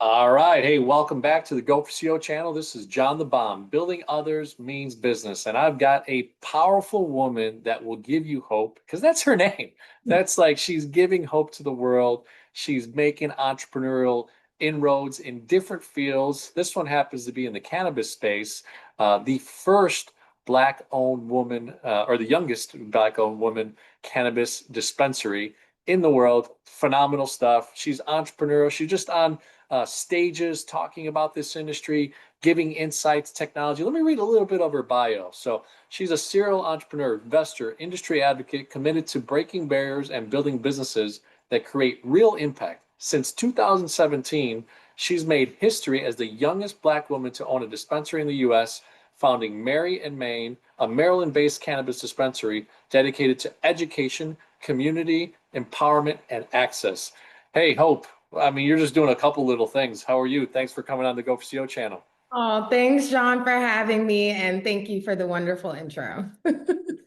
All right. Hey, welcome back to the Go for CO channel. This is John the Bomb. Building others means business. And I've got a powerful woman that will give you hope because that's her name. That's like she's giving hope to the world. She's making entrepreneurial inroads in different fields. This one happens to be in the cannabis space. The first Black owned woman, or the youngest Black owned woman cannabis dispensary in the world. Phenomenal stuff. She's entrepreneurial. She's just on stages talking about this industry, giving insights, technology. Let me read a little bit of her bio. So, she's a serial entrepreneur, investor, industry advocate committed to breaking barriers and building businesses that create real impact. Since 2017, she's made history as the youngest Black woman to own a dispensary in the U.S., founding Mary and Maine, a Maryland based cannabis dispensary dedicated to education, community empowerment, and access. Hey, Hope, I mean, you're just doing a couple little things. How are you? Thanks for coming on the Go for CO channel. Oh, thanks, John, for having me, and thank you for the wonderful intro.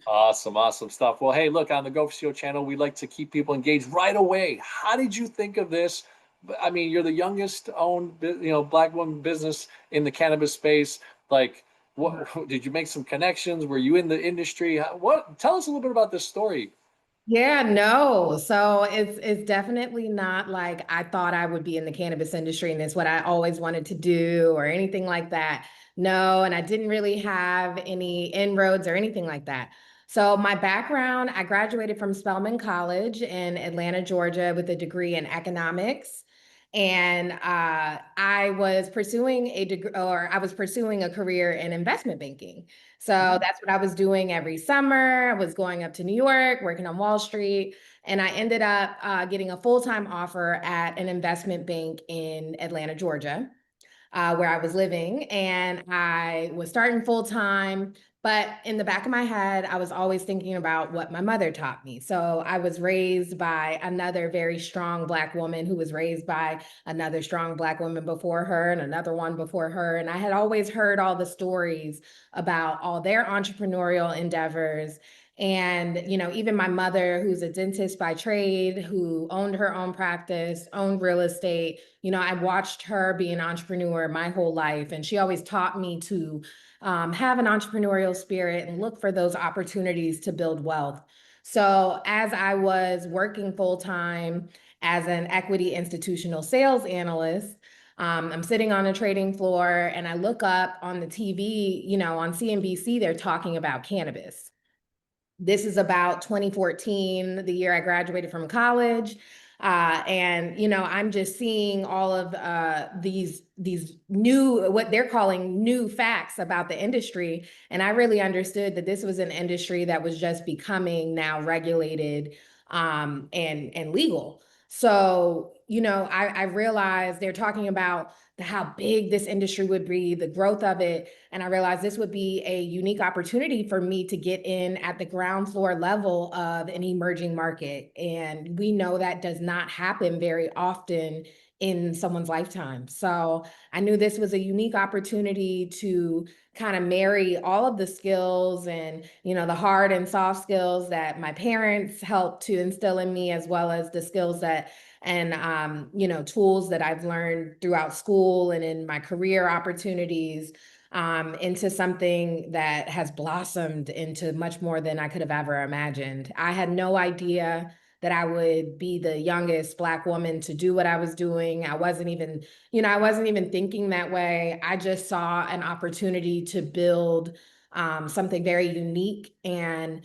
Awesome, awesome stuff. Well, hey, look, on the Go for CO channel, we like to keep people engaged right away. How did you think of this? I mean, you're the youngest owned, Black woman business in the cannabis space. Like, what did you make some connections? Were you in the industry? What? Tell us a little bit about this story. Yeah, no. So it's definitely not like I thought I would be in the cannabis industry and it's what I always wanted to do or anything like that. No, and I didn't really have any inroads or anything like that. So my background, I graduated from Spelman College in Atlanta, Georgia, with a degree in economics. And I was pursuing a degree, or I was pursuing a career in investment banking. So that's what I was doing every summer. I was going up to New York, working on Wall Street, and I ended up getting a full-time offer at an investment bank in Atlanta, Georgia, where I was living. And I was starting full-time, but in the back of my head, I was always thinking about what my mother taught me. So I was raised by another very strong Black woman who was raised by another strong Black woman before her and another one before her. And I had always heard all the stories about all their entrepreneurial endeavors. And, even my mother, who's a dentist by trade, who owned her own practice, owned real estate, I watched her be an entrepreneur my whole life. And she always taught me to have an entrepreneurial spirit and look for those opportunities to build wealth. So as I was working full time as an equity institutional sales analyst, I'm sitting on a trading floor and I look up on the TV, on CNBC, they're talking about cannabis. This is about 2014, the year I graduated from college. And I'm just seeing all of these new, what they're calling new facts about the industry. And I really understood that this was an industry that was just becoming now regulated and legal. So, I realized they're talking about how big this industry would be, the growth of it. And I realized this would be a unique opportunity for me to get in at the ground floor level of an emerging market. And we know that does not happen very often in someone's lifetime. So I knew this was a unique opportunity to kind of marry all of the skills and, the hard and soft skills that my parents helped to instill in me, as well as the skills that and tools that I've learned throughout school and in my career opportunities, into something that has blossomed into much more than I could have ever imagined. I had no idea that I would be the youngest Black woman to do what I was doing. I wasn't even thinking that way. I just saw an opportunity to build something very unique, and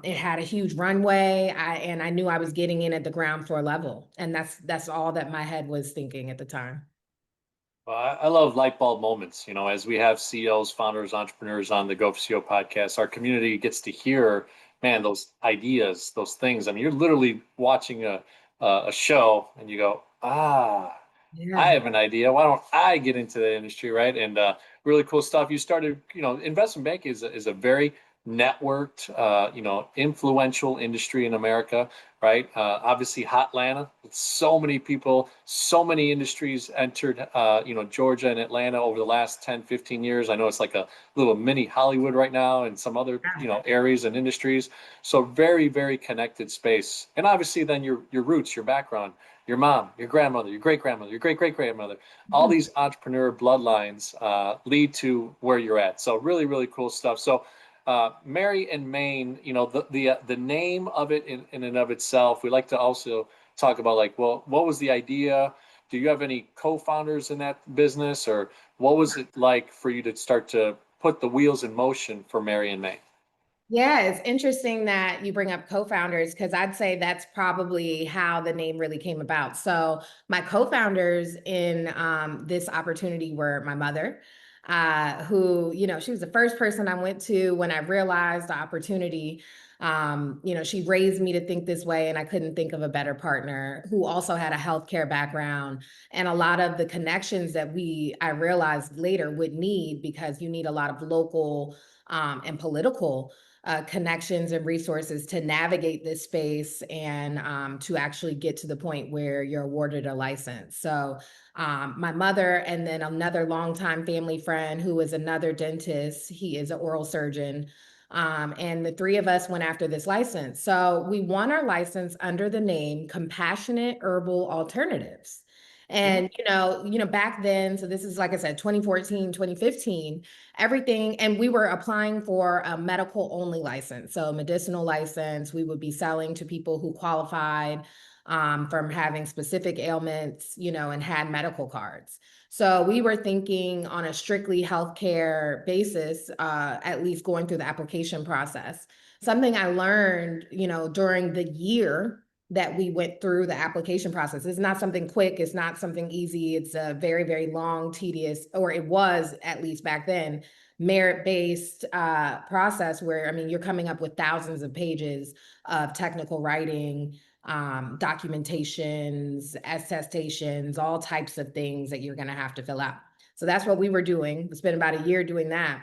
it had a huge runway. And I knew I was getting in at the ground floor level, and that's all that my head was thinking at the time. Well, I love light bulb moments. As we have CEOs, founders, entrepreneurs on the Go for CO podcast, our community gets to hear, man, those ideas, those things. I mean, you're literally watching a show and you go, I Yeah. have an idea. Why don't I get into the industry, right? And really cool stuff. You started, investment bank is a very networked, influential industry in America, right? Obviously, hot Atlanta, so many people, so many industries entered, Georgia and Atlanta over the last 10, 15 years. I know it's like a little mini Hollywood right now and some other, areas and industries. So very, very connected space. And obviously then your roots, your background, your mom, your grandmother, your great grandmother, your great great grandmother, all these entrepreneur bloodlines lead to where you're at. So really, really cool stuff. So Mary and Maine, the name of it in and of itself, we like to also talk about like, well, what was the idea? Do you have any co-founders in that business, or what was it like for you to start to put the wheels in motion for Mary and Maine? Yeah, it's interesting that you bring up co-founders because I'd say that's probably how the name really came about. So my co-founders in this opportunity were my mother, who, she was the first person I went to when I realized the opportunity. She raised me to think this way, and I couldn't think of a better partner who also had a healthcare background and a lot of the connections that I realized later would need because you need a lot of local and political connections and resources to navigate this space and to actually get to the point where you're awarded a license. So my mother and then another longtime family friend who is another dentist, he is an oral surgeon. And the three of us went after this license. So we won our license under the name Compassionate Herbal Alternatives. Mhm. And back then, so this is like I said, 2014, 2015, everything. And we were applying for a medical only license. So medicinal license, we would be selling to people who qualified from having specific ailments, and had medical cards. So we were thinking on a strictly healthcare basis, at least going through the application process. Something I learned, during the year that we went through the application process. It's not something quick. It's not something easy. It's a very, very long, tedious, or it was at least back then, merit-based process where, I mean, you're coming up with thousands of pages of technical writing, documentations, attestations, all types of things that you're going to have to fill out. So that's what we were doing. We spent about a year doing that.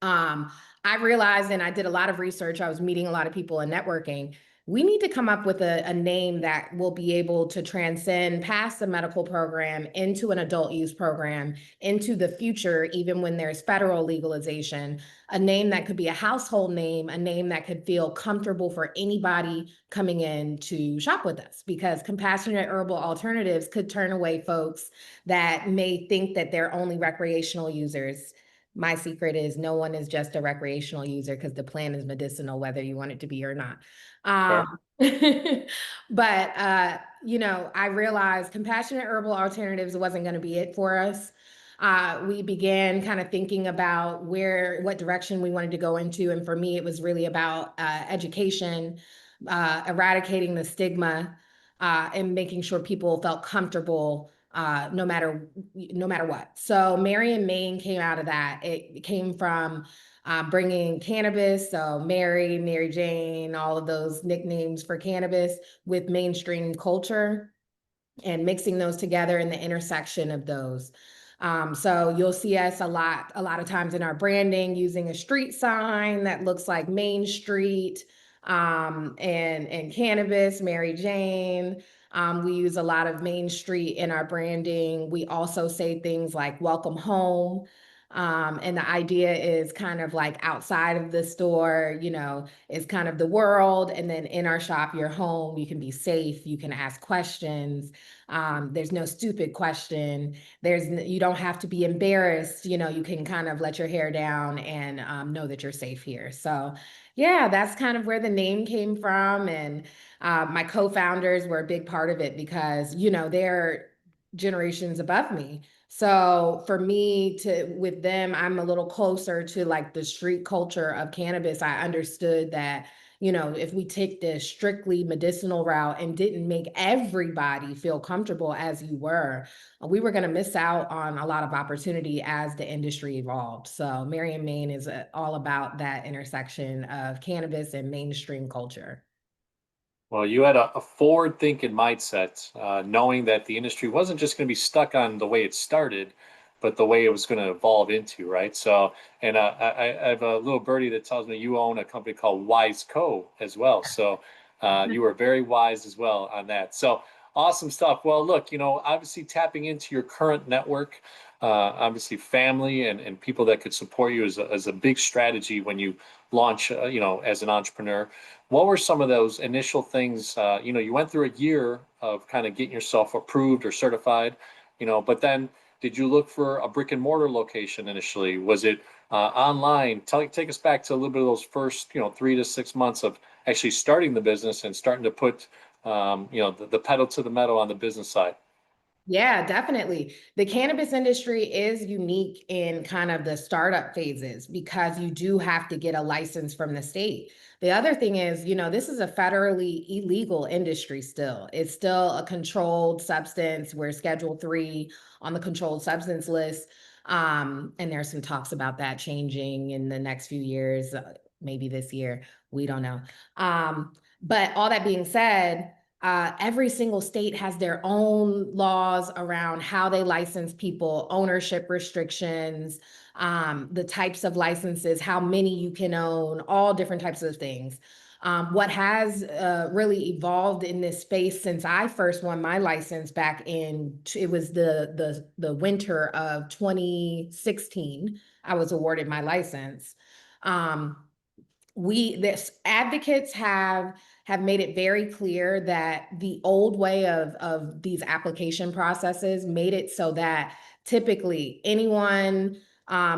um, I realized, and I did a lot of research, I was meeting a lot of people and networking. We need to come up with a name that will be able to transcend past the medical program into an adult use program, into the future, even when there's federal legalization, a name that could be a household name, a name that could feel comfortable for anybody coming in to shop with us, because compassionate herbal alternatives could turn away folks that may think that they're only recreational users. My secret is no one is just a recreational user because the plant is medicinal, whether you want it to be or not. Sure. But I realized compassionate herbal alternatives wasn't going to be it for us. We began kind of thinking about what direction we wanted to go into. And for me, it was really about education, eradicating the stigma, and making sure people felt comfortable no matter what. So Mary and Maine came out of that. It came from bringing cannabis, so Mary Jane, all of those nicknames for cannabis with mainstream culture and mixing those together in the intersection of those. So you'll see us a lot of times in our branding using a street sign that looks like Main Street, and cannabis, Mary Jane. We use a lot of Main Street in our branding. We also say things like welcome home. And the idea is kind of like outside of the store, is kind of the world. And then in our shop, your home, you can be safe, you can ask questions. There's no stupid question. You don't have to be embarrassed. You can kind of let your hair down and know that you're safe here. So yeah, that's kind of where the name came from. And my co-founders were a big part of it because, they're generations above me. So for me with them, I'm a little closer to like the street culture of cannabis. I understood that, if we take this strictly medicinal route and didn't make everybody feel comfortable as you we were going to miss out on a lot of opportunity as the industry evolved. So Mary and Maine is all about that intersection of cannabis and mainstream culture. Well, you had a forward-thinking mindset, knowing that the industry wasn't just going to be stuck on the way it started, but the way it was going to evolve into, right? So, and I have a little birdie that tells me you own a company called Wise Co as well. So, you were very wise as well on that. So, awesome stuff. Well, look, obviously tapping into your current network, obviously family and people that could support you is a big strategy when you launch, as an entrepreneur. What were some of those initial things? You went through a year of kind of getting yourself approved or certified, but then did you look for a brick and mortar location initially? Was it online? Take us back to a little bit of those first, 3 to 6 months of actually starting the business and starting to put, the pedal to the metal on the business side. Yeah, definitely. The cannabis industry is unique in kind of the startup phases because you do have to get a license from the state. The other thing is, this is a federally illegal industry still. It's still a controlled substance. We're Schedule 3 on the controlled substance list. And there's some talks about that changing in the next few years, maybe this year. We don't know. But all that being said, every single state has their own laws around how they license people, ownership restrictions, the types of licenses, how many you can own, all different types of things. What has really evolved in this space since I first won my license back it was the winter of 2016, I was awarded my license. Um, this advocates have made it very clear that the old way of these application processes made it so that typically anyone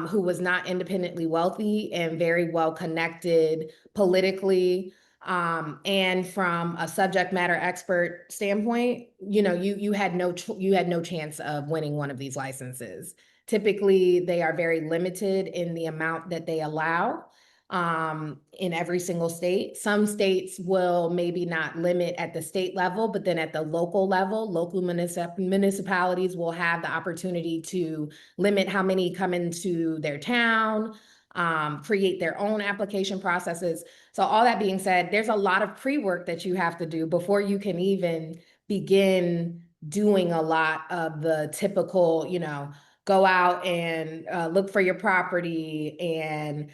who was not independently wealthy and very well connected politically, and from a subject matter expert standpoint, you had no chance of winning one of these licenses. Typically, they are very limited in the amount that they allow in every single state. Some states will maybe not limit at the state level, but then at the local level, local municipalities will have the opportunity to limit how many come into their town, create their own application processes. So all that being said, there's a lot of pre-work that you have to do before you can even begin doing a lot of the typical, go out and look for your property and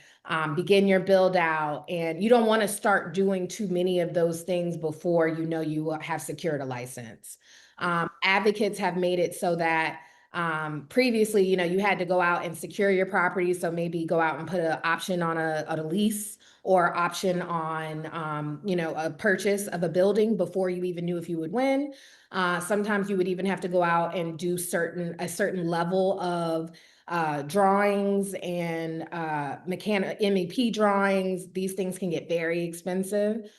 begin your build out. And you don't want to start doing too many of those things before you have secured a license. Advocates have made it so that previously, you had to go out and secure your property. So maybe go out and put an option on a lease or option on, a purchase of a building before you even knew if you would win. Sometimes you would even have to go out and do a certain level of drawings and MEP drawings. These things can get very expensive.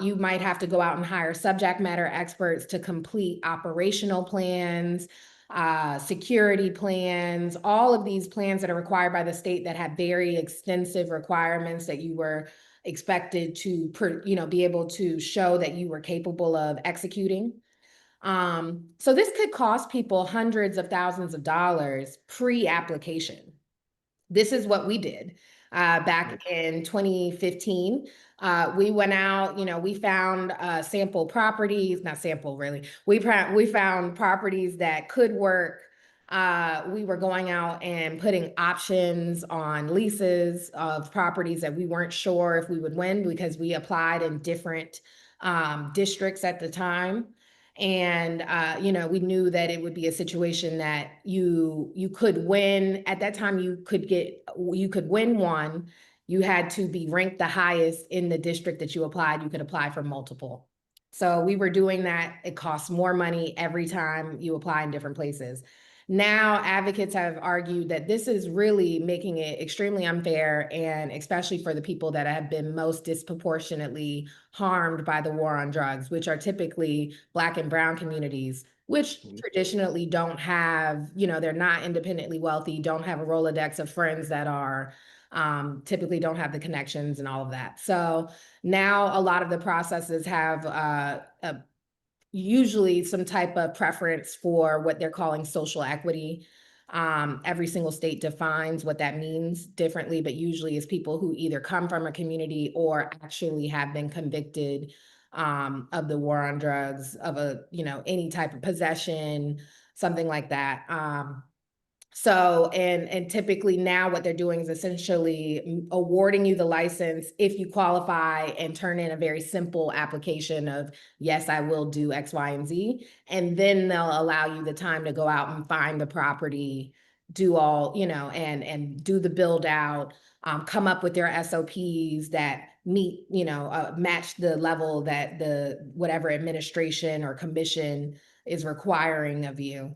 You might have to go out and hire subject matter experts to complete operational plans, security plans, all of these plans that are required by the state that have very extensive requirements that you were expected to, be able to show that you were capable of executing. So this could cost people hundreds of thousands of dollars pre-application. This is what we did back in 2015. We went out, we found sample properties, not sample really. We found properties that could work. We were going out and putting options on leases of properties that we weren't sure if we would win because we applied in different districts at the time. And we knew that it would be a situation that you could win. At that time, you could win one. You had to be ranked the highest in the district that you applied. You could apply for multiple. So we were doing that. It costs more money every time you apply in different places. Now, advocates have argued that this is really making it extremely unfair, and especially for the people that have been most disproportionately harmed by the war on drugs, which are typically Black and Brown communities, which traditionally don't have, they're not independently wealthy, don't have a Rolodex of friends that are, typically don't have the connections and all of that. So now a lot of the processes have usually some type of preference for what they're calling social equity. Every single state defines what that means differently, but usually it's people who either come from a community or actually have been convicted of the war on drugs, of any type of possession, something like that. So, and typically now what they're doing is essentially awarding you the license if you qualify and turn in a very simple application of, yes, I will do X, Y, and Z. And then they'll allow you the time to go out and find the property, do all, and do the build out, come up with their SOPs that meet, match the level that the whatever administration or commission is requiring of you.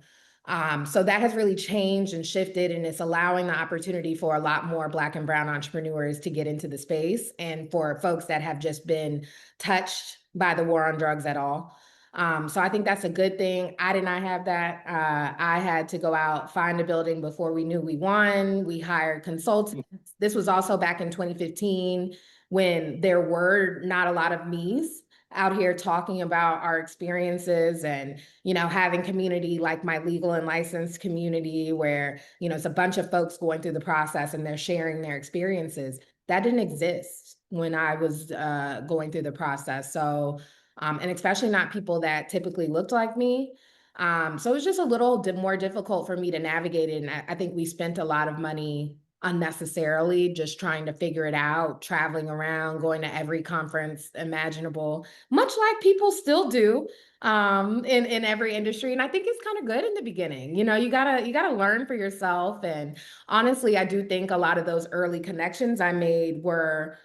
So that has really changed and shifted, and it's allowing the opportunity for a lot more Black and Brown entrepreneurs to get into the space, and for folks that have just been touched by the war on drugs at all. So I think that's a good thing. I did not have that. I had to go out, find a building before we knew we won. We hired consultants. This was also back in 2015 when there were not a lot of me's out here talking about our experiences, and having community like my legal and licensed community where it's a bunch of folks going through the process and they're sharing their experiences. That didn't exist when I was going through the process. So and especially not people that typically looked like me. So it was just a little more difficult for me to navigate it, and I think we spent a lot of money unnecessarily just trying to figure it out, traveling around, going to every conference imaginable, much like people still do in every industry. And I think it's kind of good in the beginning. You gotta learn for yourself. And honestly, I do think a lot of those early connections I made were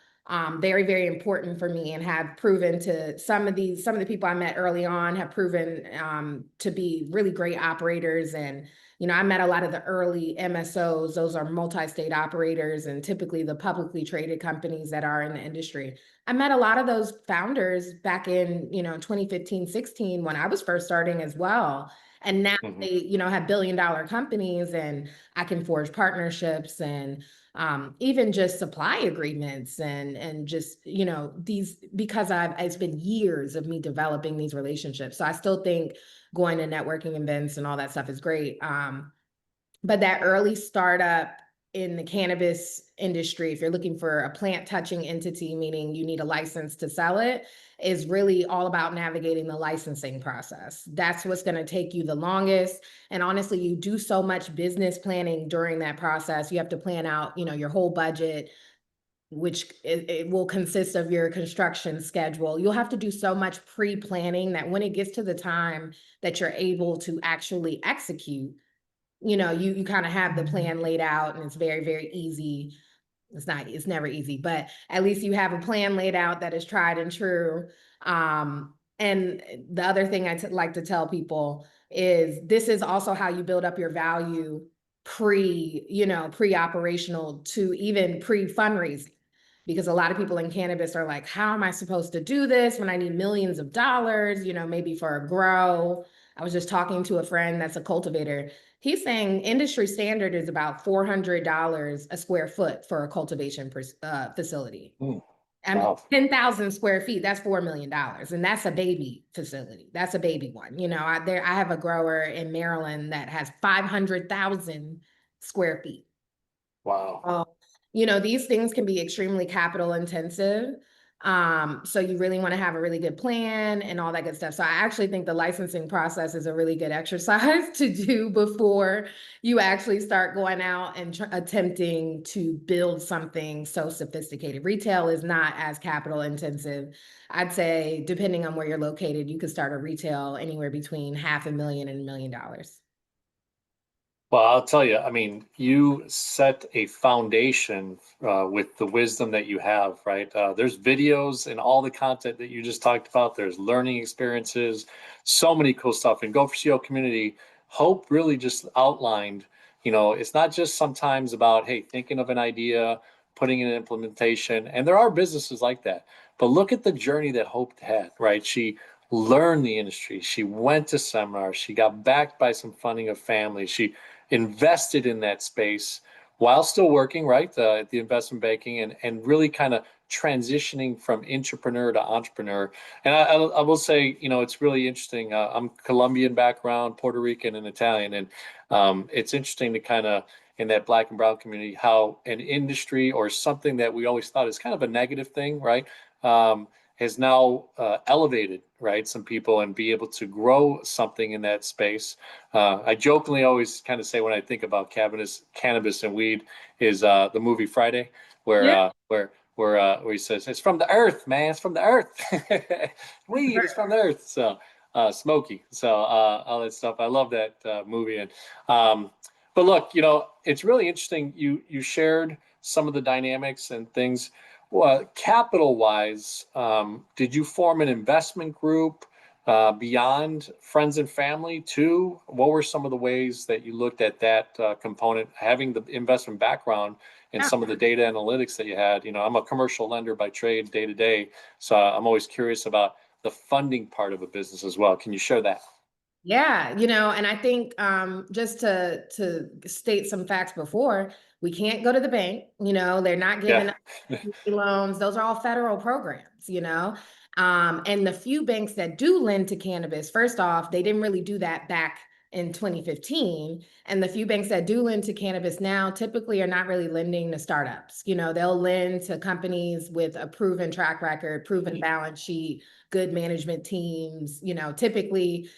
very, very important for me, and have proven to some of the people I met early on have proven to be really great operators. And I met a lot of the early MSOs. Those are multi-state operators, and typically the publicly traded companies that are in the industry. I met a lot of those founders back in 2015, 16 when I was first starting as well. And now Mhm. they have billion-dollar companies, and I can forge partnerships, and even just supply agreements, and just these, because it's been years of me developing these relationships. So I still think going to networking events and all that stuff is great. But that early startup in the cannabis industry, if you're looking for a plant touching entity, meaning you need a license to sell it, is really all about navigating the licensing process. That's what's going to take you the longest. And honestly, you do so much business planning during that process. You have to plan out, your whole budget, which it will consist of your construction schedule. You'll have to do so much pre-planning that when it gets to the time that you're able to actually execute, you kind of have the plan laid out, and it's very, very easy. It's never easy, but at least you have a plan laid out that is tried and true. And the other thing like to tell people is this is also how you build up your value pre-operational to even pre-fundraising. Because a lot of people in cannabis are like, how am I supposed to do this when I need millions of dollars, maybe for a grow? I was just talking to a friend that's a cultivator. He's saying industry standard is about $400 a square foot for a cultivation facility. Mm. I mean, Wow. 10,000 square feet, that's $4 million. And that's a baby facility. That's a baby one. I have a grower in Maryland that has 500,000 square feet. Wow. Uh, these things can be extremely capital intensive. So you really want to have a really good plan and all that good stuff. So I actually think the licensing process is a really good exercise to do before you actually start going out and attempting to build something so sophisticated. Retail is not as capital intensive. I'd say, depending on where you're located, you could start a retail anywhere between $500,000 and $1 million. Well, I'll tell you, I mean, you set a foundation with the wisdom that you have, right? There's videos and all the content that you just talked about. There's learning experiences, so many cool stuff. And Go for CO community, Hope really just outlined, it's not just sometimes about, hey, thinking of an idea, putting in implementation. And there are businesses like that. But look at the journey that Hope had, right? She learned the industry. She went to seminars. She got backed by some funding of family. She invested in that space while still working, right, at the investment banking, and really kind of transitioning from entrepreneur to entrepreneur. And I will say, it's really interesting. I'm Colombian background, Puerto Rican, and Italian, and it's interesting to kind of in that Black and brown community how an industry or something that we always thought is kind of a negative thing, right? Um, has now elevated, right, some people and be able to grow something in that space. I jokingly always kind of say when I think about cannabis and weed is the movie Friday, where Yeah. where he says it's from the earth, man, it's from the earth. Weed is from the earth. So Smokey, so all that stuff. I love that movie. And but look, it's really interesting. You shared some of the dynamics and things. Well, capital wise, did you form an investment group beyond friends and family too? What were some of the ways that you looked at that component, having the investment background and Yeah. some of the data analytics that you had? I'm a commercial lender by trade day to day, so I'm always curious about the funding part of a business as well. Can you share that? Yeah, and I think just to state some facts before, we can't go to the bank, they're not giving Yeah. us loans. Those are all federal programs. And the few banks that do lend to cannabis, first off, they didn't really do that back in 2015. And the few banks that do lend to cannabis now typically are not really lending to startups. They'll lend to companies with a proven track record, proven balance sheet, good management teams, typically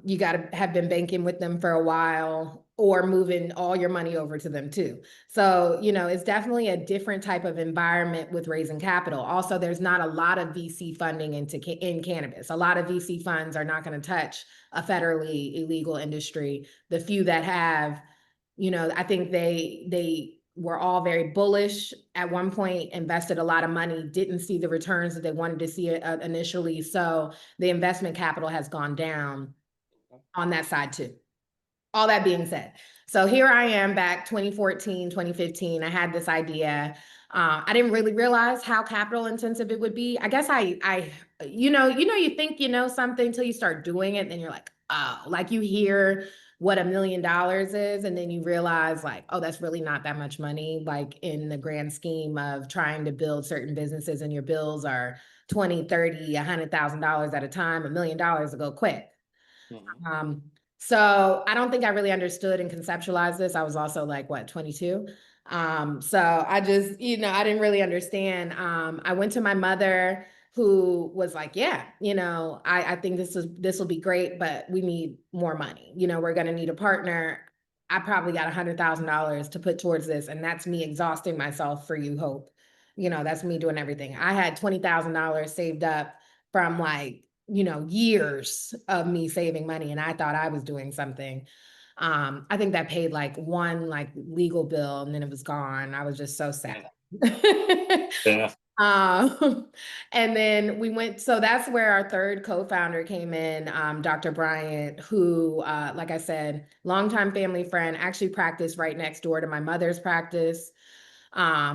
you got to have been banking with them for a while or moving all your money over to them too. So, it's definitely a different type of environment with raising capital. Also, there's not a lot of VC funding in cannabis. A lot of VC funds are not going to touch a federally illegal industry. The few that have, I think they were all very bullish at one point, invested a lot of money, didn't see the returns that they wanted to see initially. So the investment capital has gone down on that side too. All that being said, so here I am back 2014, 2015. I had this idea. I didn't really realize how capital intensive it would be. I guess you think you know something until you start doing it, and then you're like, oh, like you hear what $1 million is, and then you realize like, oh, that's really not that much money, like in the grand scheme of trying to build certain businesses, and your bills are 20, 30, $100,000 at a time. $1 million to go quick. Mhm. Um, so I don't think I really understood and conceptualized this. I was also like, what, 22? So I just, I didn't really understand. I went to my mother who was like, yeah, I think this will be great, but we need more money. We're going to need a partner. I probably got $100,000 to put towards this. And that's me exhausting myself for you, Hope. That's me doing everything. I had $20,000 saved up from like, years of me saving money, and I thought I was doing something. I think that paid like one like legal bill and then it was gone. I was just so sad. Yeah. Yeah. And then we went, so that's where our third co-founder came in, Dr. Bryant, who, like I said, longtime family friend, actually practiced right next door to my mother's practice.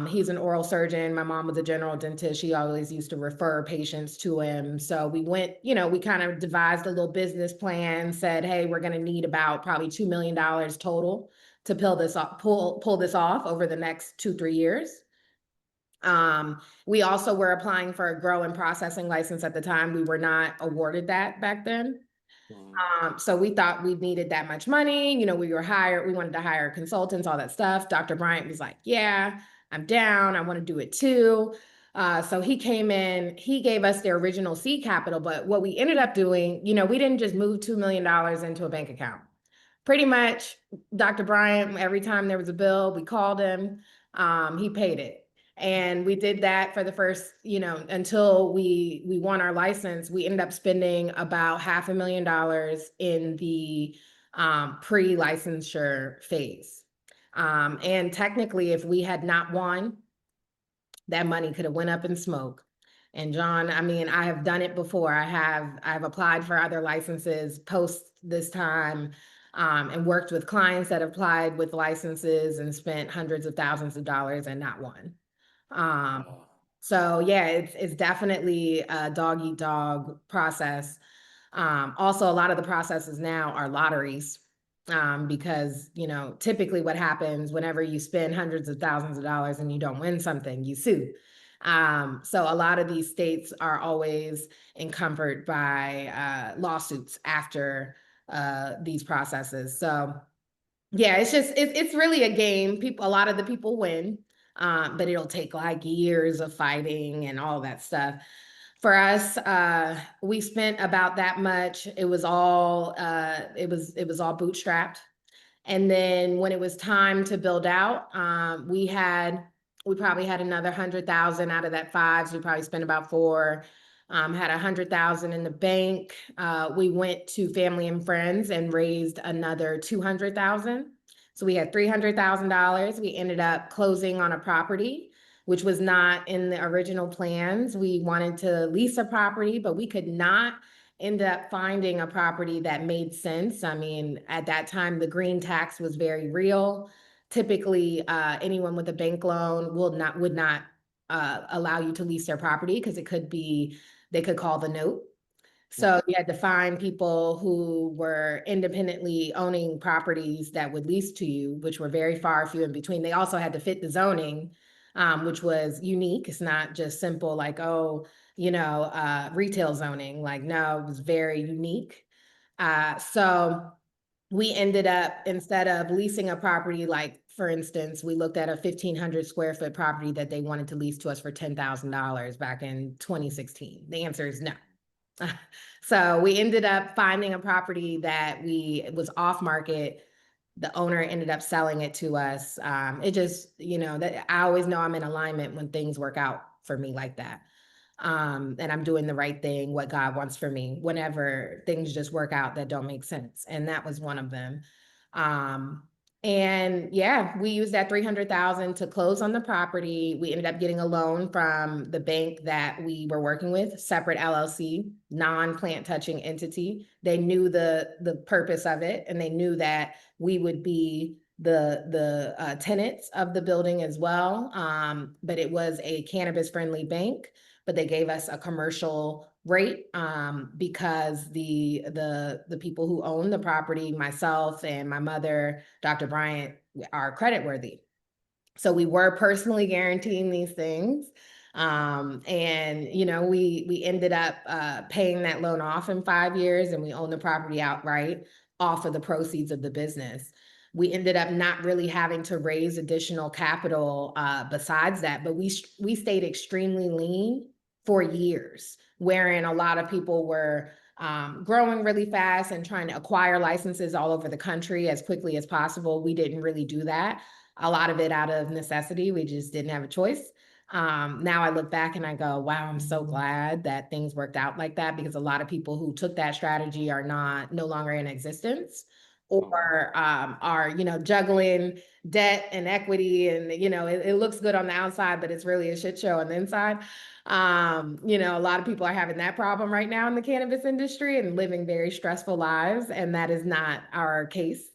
He's an oral surgeon. My mom was a general dentist. She always used to refer patients to him. So we went, we kind of devised a little business plan, said, hey, we're going to need about probably $2 million total to pull this off over the next 2-3 years. We also were applying for a grow and processing license at the time. We were not awarded that back then. Mhm. So we thought we needed that much money. We wanted to hire consultants, all that stuff. Dr. Bryant was like, yeah, I'm down. I want to do it too. So he came in, he gave us the original seed capital, but what we ended up doing, we didn't just move $2 million into a bank account. Pretty much Dr. Bryant, every time there was a bill, we called him, he paid it. And we did that for the first, until we won our license. We ended up spending about $500,000 in the pre-licensure phase. And technically, if we had not won, that money could have went up in smoke. And John, I mean, I have done it before. I've applied for other licenses post this time, and worked with clients that applied with licenses and spent hundreds of thousands of dollars and not one. Um, so yeah, it's definitely a dog eat dog process. Also, a lot of the processes now are lotteries, because typically what happens whenever you spend hundreds of thousands of dollars and you don't win something, you sue. So a lot of these states are always encumbered by lawsuits after these processes. So yeah, it's really a game. A lot of the people win, but it'll take like years of fighting and all that stuff. For us, we spent about that much. It was all it was all bootstrapped. And then when it was time to build out, we probably had another 100,000 out of that five. So we probably spent about four. Had 100,000 in the bank. We went to family and friends and raised another 200,000. So we had $300,000. We ended up closing on a property, which was not in the original plans. We wanted to lease a property, but we could not end up finding a property that made sense. I mean, at that time, the green tax was very real. Typically, anyone with a bank loan would not allow you to lease their property because they could call the note. So you had to find people who were independently owning properties that would lease to you, which were very far few in between. They also had to fit the zoning, which was unique. It's not just simple like, oh, retail zoning. Like, no, it was very unique. So we ended up, instead of leasing a property, like for instance, we looked at a 1,500 square foot property that they wanted to lease to us for $10,000 back in 2016. The answer is no. So we ended up finding a property that was off market. The owner ended up selling it to us. It just, that I always know I'm in alignment when things work out for me like that. And I'm doing the right thing, what God wants for me, whenever things just work out that don't make sense. And that was one of them. Um, and yeah, we used that 300,000 to close on the property. We ended up getting a loan from the bank that we were working with, separate LLC, non-plant touching entity. They knew the purpose of it, and they knew that we would be the tenants of the building as well. But it was a cannabis friendly bank, but they gave us a commercial rate because the people who own the property, myself and my mother, Dr. Bryant, are credit worthy. So we were personally guaranteeing these things. And we ended up paying that loan off in 5 years, and we own the property outright off of the proceeds of the business. We ended up not really having to raise additional capital besides that, but we stayed extremely lean for years, wherein a lot of people were growing really fast and trying to acquire licenses all over the country as quickly as possible. We didn't really do that. A lot of it out of necessity. We just didn't have a choice. Now I look back and I go, wow, I'm so glad that things worked out like that, because a lot of people who took that strategy are no longer in existence, or are, juggling debt and equity, and, it looks good on the outside, but it's really a shit show on the inside. A lot of people are having that problem right now in the cannabis industry and living very stressful lives, and that is not our case.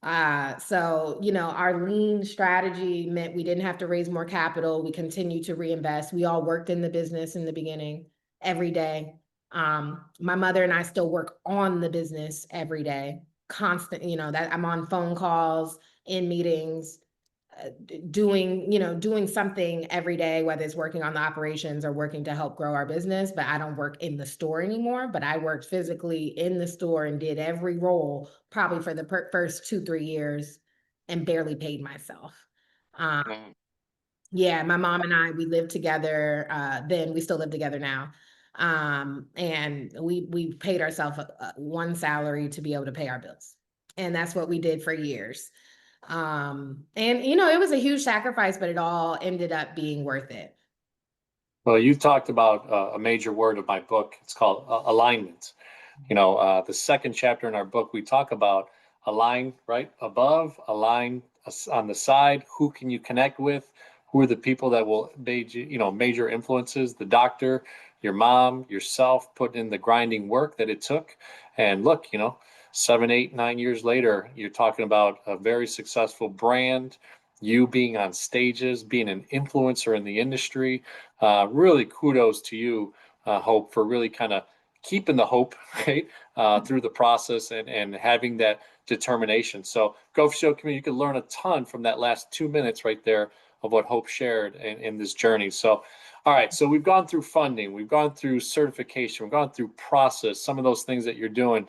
So, our lean strategy meant we didn't have to raise more capital. We continued to reinvest. We all worked in the business in the beginning every day. My mother and I still work on the business every day, constant, that I'm on phone calls, in meetings, doing something every day, whether it's working on the operations or working to help grow our business. But I don't work in the store anymore, but I worked physically in the store and did every role probably for the first 2-3 years, and barely paid myself. Mhm. Yeah, my mom and I, we lived together, then we still live together now. And we paid ourselves one salary to be able to pay our bills. And that's what we did for years. And it was a huge sacrifice, but it all ended up being worth it. Well, you talked about a major word of my book. It's called alignment. The second chapter in our book, we talk about align right above, align on the side. Who can you connect with? Who are the people that will major influences? The doctor, your mom, yourself, put in the grinding work that it took. And look, 7, 8, 9 years later, you're talking about a very successful brand, you being on stages, being an influencer in the industry. Really kudos to you, Hope, for really kind of keeping the hope, right, through the process, and having that determination. So, Go for Show community, you can learn a ton from that last 2 minutes right there of what Hope shared in this journey. So, all right, so we've gone through funding, we've gone through certification, we've gone through process, some of those things that you're doing.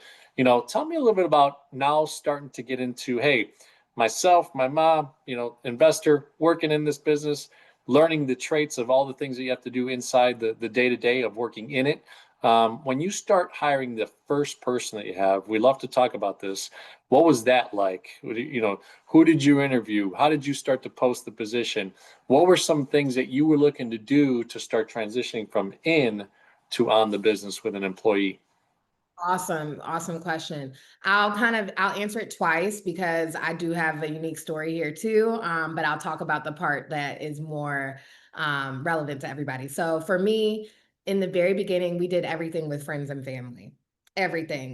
Tell me a little bit about now starting to get into, hey, myself, my mom, investor working in this business. learning the traits of all the things that you have to do inside the day-to-day of working in it. When you start hiring the first person that you have, we love to talk about this. What was that like? Who did you interview? How did you start to post the position? What were some things that you were looking to do to start transitioning from in to on the business with an employee? Awesome, awesome question. I'll answer it twice because I do have a unique story here too. But I'll talk about the part that is more relevant to everybody. So for me, in the very beginning, we did everything with friends and family. Everything.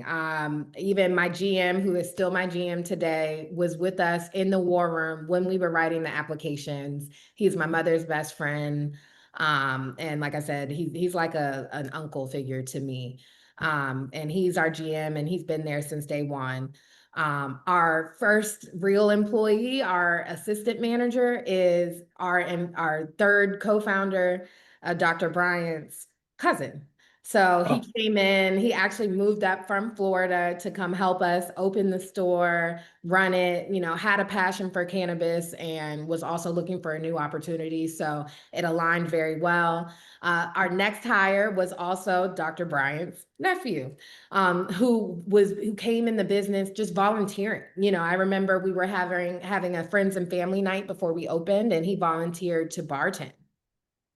Even my GM, who is still my GM today, was with us in the war room when we were writing the applications. He's my mother's best friend. And like I said, he's like an uncle figure to me. And he's our GM and he's been there since day one. Our first real employee, our assistant manager, is our third co-founder, Dr. Bryant's cousin. So he Oh, came in, he actually moved up from Florida to come help us open the store, run it, had a passion for cannabis and was also looking for a new opportunity. So it aligned very well. Our next hire was also Dr. Bryant's nephew, who came in the business just volunteering. I remember we were having a friends and family night before we opened, and he volunteered to bartend.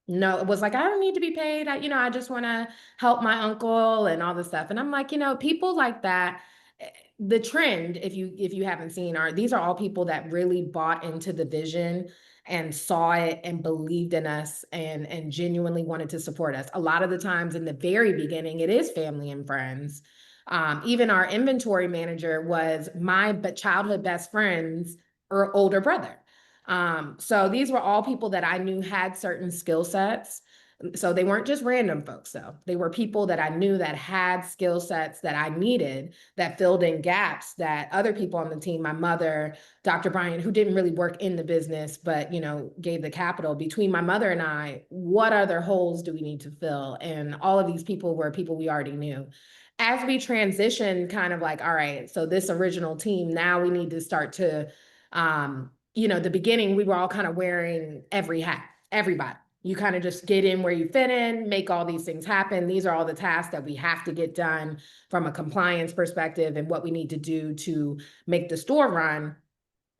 No, it was like, I don't need to be paid. I just want to help my uncle and all this stuff. And I'm like, people like that, the trend, if you haven't seen, these are all people that really bought into the vision and saw it and believed in us and genuinely wanted to support us. A lot of the times in the very beginning, it is family and friends. Even our inventory manager was my childhood best friend's or older brother. So these were all people that I knew had certain skill sets. So they weren't just random folks, though. They were people that I knew that had skill sets that I needed, that filled in gaps that other people on the team, my mother, Dr. Bryant, who didn't really work in the business, but gave the capital. Between my mother and I, what other holes do we need to fill? And all of these people were people we already knew. As we transitioned, kind of like, all right, so this original team, now we need to start to the beginning, we were all kind of wearing every hat, everybody. You kind of just get in where you fit in, make all these things happen. These are all the tasks that we have to get done from a compliance perspective and what we need to do to make the store run.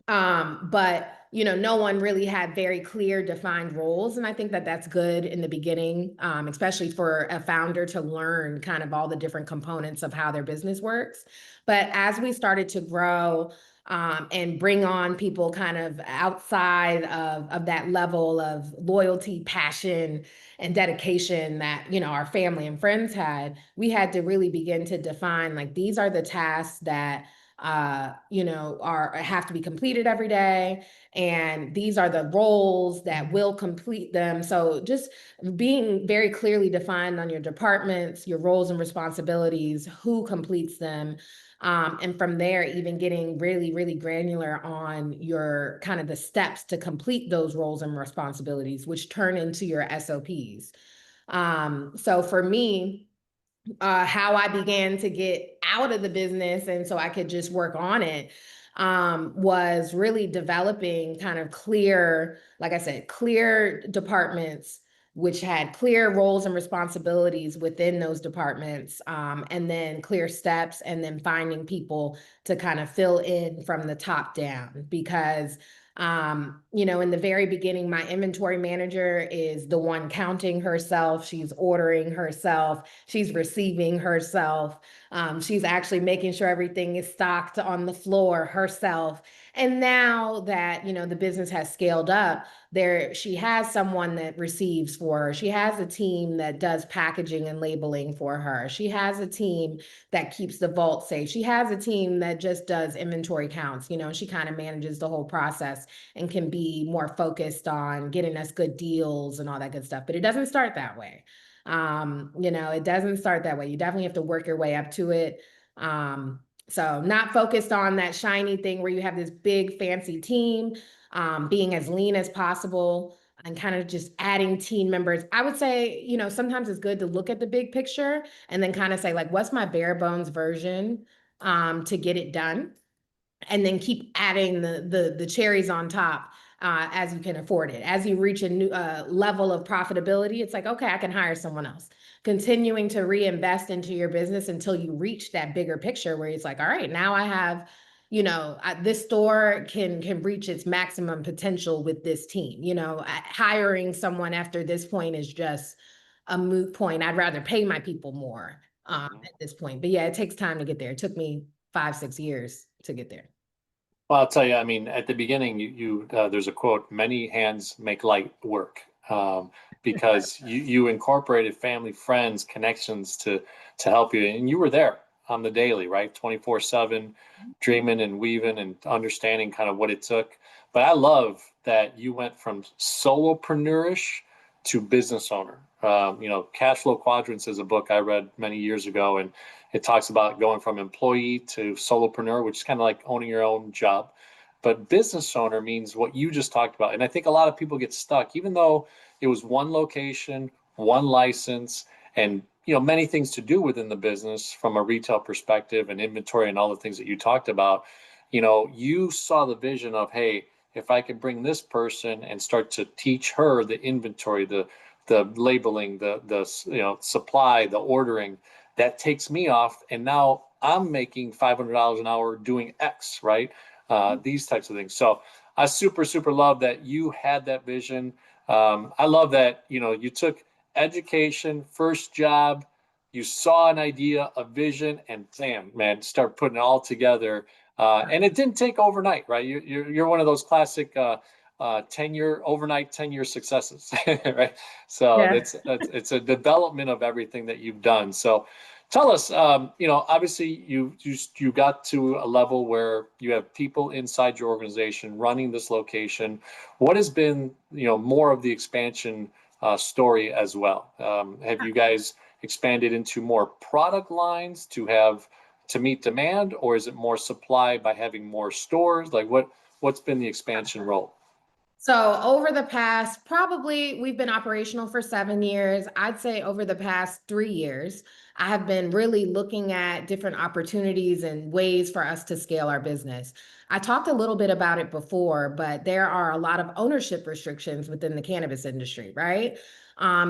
But no one really had very clear defined roles. And I think that that's good in the beginning, especially for a founder to learn kind of all the different components of how their business works. But as we started to grow, and bring on people kind of outside of that level of loyalty, passion, and dedication that, our family and friends had, we had to really begin to define like, these are the tasks that have to be completed every day. And these are the roles that will complete them. So just being very clearly defined on your departments, your roles and responsibilities, who completes them. And from there, even getting really, really granular on your kind of the steps to complete those roles and responsibilities, which turn into your SOPs. So for me, how I began to get out of the business and so I could just work on it, was really developing kind of clear, like I said, clear departments, which had clear roles and responsibilities within those departments, and then clear steps, and then finding people to kind of fill in from the top down. Because in the very beginning, my inventory manager is the one counting herself. She's ordering herself. She's receiving herself. She's actually making sure everything is stocked on the floor herself. And now that, the business has scaled up, she has someone that receives for her. She has a team that does packaging and labeling for her. She has a team that keeps the vault safe. She has a team that just does inventory counts. She kind of manages the whole process and can be more focused on getting us good deals and all that good stuff. But it doesn't start that way. It doesn't start that way. You definitely have to work your way up to it. So not focused on that shiny thing where you have this big fancy team, being as lean as possible and kind of just adding team members. I would say, sometimes it's good to look at the big picture and then kind of say like, what's my bare bones version, to get it done? And then keep adding the cherries on top as you can afford it. As you reach a new level of profitability, it's like, okay, I can hire someone else. Continuing to reinvest into your business until you reach that bigger picture where it's like, all right, now I have, this store can reach its maximum potential with this team. Hiring someone after this point is just a moot point. I'd rather pay my people more Mhm. at this point. But yeah, it takes time to get there. It took me 5, 6 years to get there. Well, I'll tell you, I mean, at the beginning, there's a quote, many hands make light work. Because you incorporated family, friends, connections to help you. And you were there on the daily, right? 24/7, dreaming and weaving and understanding kind of what it took. But I love that you went from solopreneurish to business owner. Cash Flow Quadrants is a book I read many years ago, and it talks about going from employee to solopreneur, which is kind of like owning your own job. But business owner means what you just talked about. And I think a lot of people get stuck, even though it was one location, one license, and many things to do within the business from a retail perspective and inventory and all the things that you talked about. You saw the vision of, hey, if I could bring this person and start to teach her the inventory, the labeling, the supply, the ordering, that takes me off, and now I'm making $500 an hour doing X, right? These types of things. So I super love that you had that vision. I love that you took education, first job, you saw an idea, a vision, and bam, man, start putting it all together. And it didn't take overnight, right? You're one of those classic 10-year successes, right? So Yeah. it's a development of everything that you've done. So tell us, obviously you got to a level where you have people inside your organization running this location. What has been, more of the expansion story as well? Have you guys expanded into more product lines to meet demand, or is it more supply by having more stores? Like what's been the expansion role? So over the past, probably we've been operational for 7 years. I'd say over the past 3 years, I have been really looking at different opportunities and ways for us to scale our business. I talked a little bit about it before, but there are a lot of ownership restrictions within the cannabis industry, right?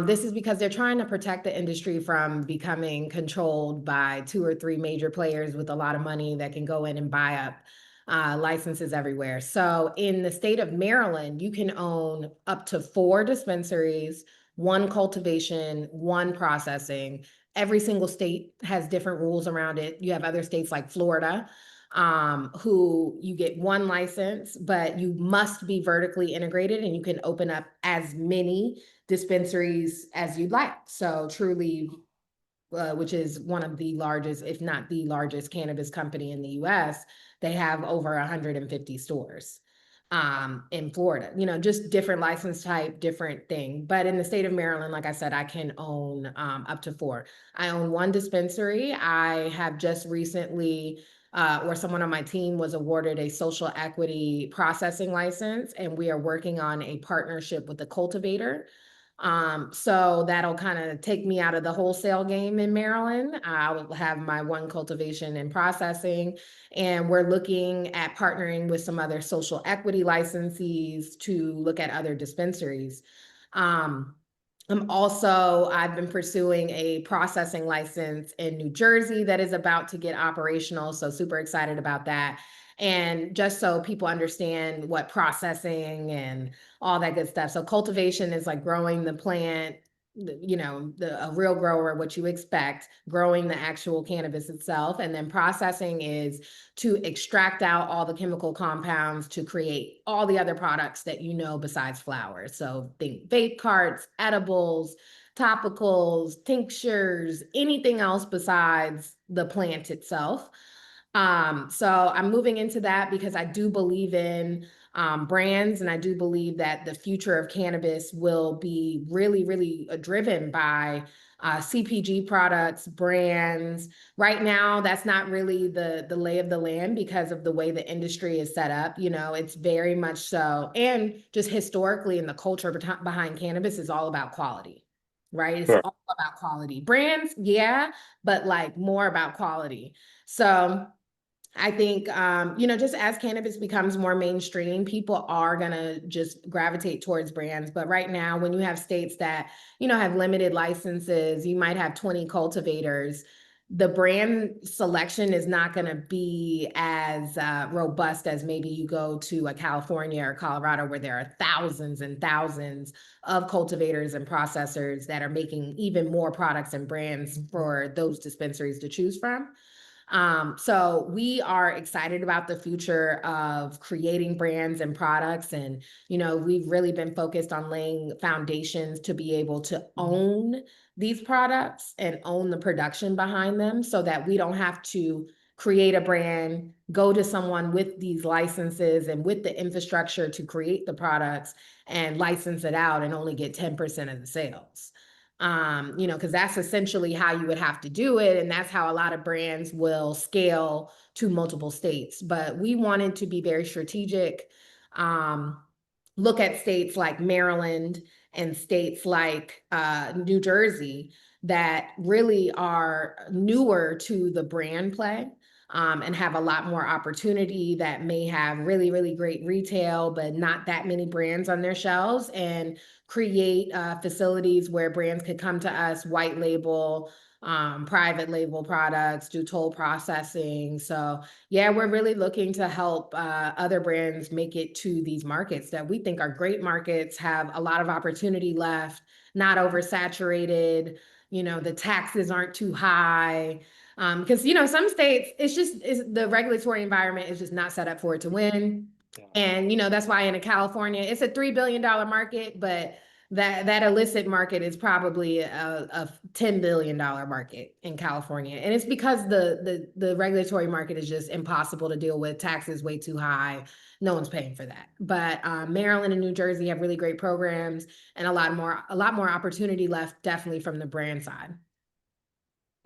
This is because they're trying to protect the industry from becoming controlled by 2 or 3 major players with a lot of money that can go in and buy up licenses everywhere. So in the state of Maryland, you can own up to 4 dispensaries, one cultivation, one processing. Every single state has different rules around it. You have other states like Florida, who you get one license, but you must be vertically integrated and you can open up as many dispensaries as you'd like. So Truly, which is one of the largest, if not the largest cannabis company in the US, they have over 150 stores in Florida, just different license type, different thing. But in the state of Maryland, like I said, I can own up to 4. I own one dispensary. I have just recently, or someone on my team was awarded a social equity processing license, and we are working on a partnership with the cultivator. So that'll kind of take me out of the wholesale game in Maryland. I will have my one cultivation and processing, and we're looking at partnering with some other social equity licensees to look at other dispensaries. Um, I've been pursuing a processing license in New Jersey that is about to get operational. So super excited about that. And just so people understand what processing and all that good stuff. So cultivation is like growing the plant, a real grower, what you expect, growing the actual cannabis itself. And then processing is to extract out all the chemical compounds to create all the other products that besides flowers. So think vape carts, edibles, topicals, tinctures, anything else besides the plant itself. So I'm moving into that because I do believe in brands, and I do believe that the future of cannabis will be really, really driven by CPG products, brands. Right now, that's not really the lay of the land because of the way the industry is set up. It's very much so, and just historically in the culture behind cannabis is all about quality, right? It's Sure. all about quality. Brands, yeah, but like more about quality. So I think, just as cannabis becomes more mainstream, people are going to just gravitate towards brands. But right now, when you have states that, have limited licenses, you might have 20 cultivators. The brand selection is not going to be as robust as maybe you go to a California or Colorado, where there are thousands and thousands of cultivators and processors that are making even more products and brands for those dispensaries to choose from. So we are excited about the future of creating brands and products. And, we've really been focused on laying foundations to be able to own these products and own the production behind them, so that we don't have to create a brand, go to someone with these licenses and with the infrastructure to create the products and license it out and only get 10% of the sales. Because that's essentially how you would have to do it. And that's how a lot of brands will scale to multiple states. But we wanted to be very strategic, um, look at states like Maryland and states like New Jersey that really are newer to the brand play. And have a lot more opportunity, that may have really, really great retail, but not that many brands on their shelves, and create facilities where brands could come to us, white label, private label products, do toll processing. So yeah, we're really looking to help other brands make it to these markets that we think are great markets, have a lot of opportunity left, not oversaturated. The taxes aren't too high. Because some states, the regulatory environment is just not set up for it to win. Yeah. And that's why in California, it's a $3 billion market, but that illicit market is probably a $10 billion market in California. And it's because the regulatory market is just impossible to deal with. Taxes way too high. No one's paying for that. But Maryland and New Jersey have really great programs, and a lot more opportunity left, definitely from the brand side.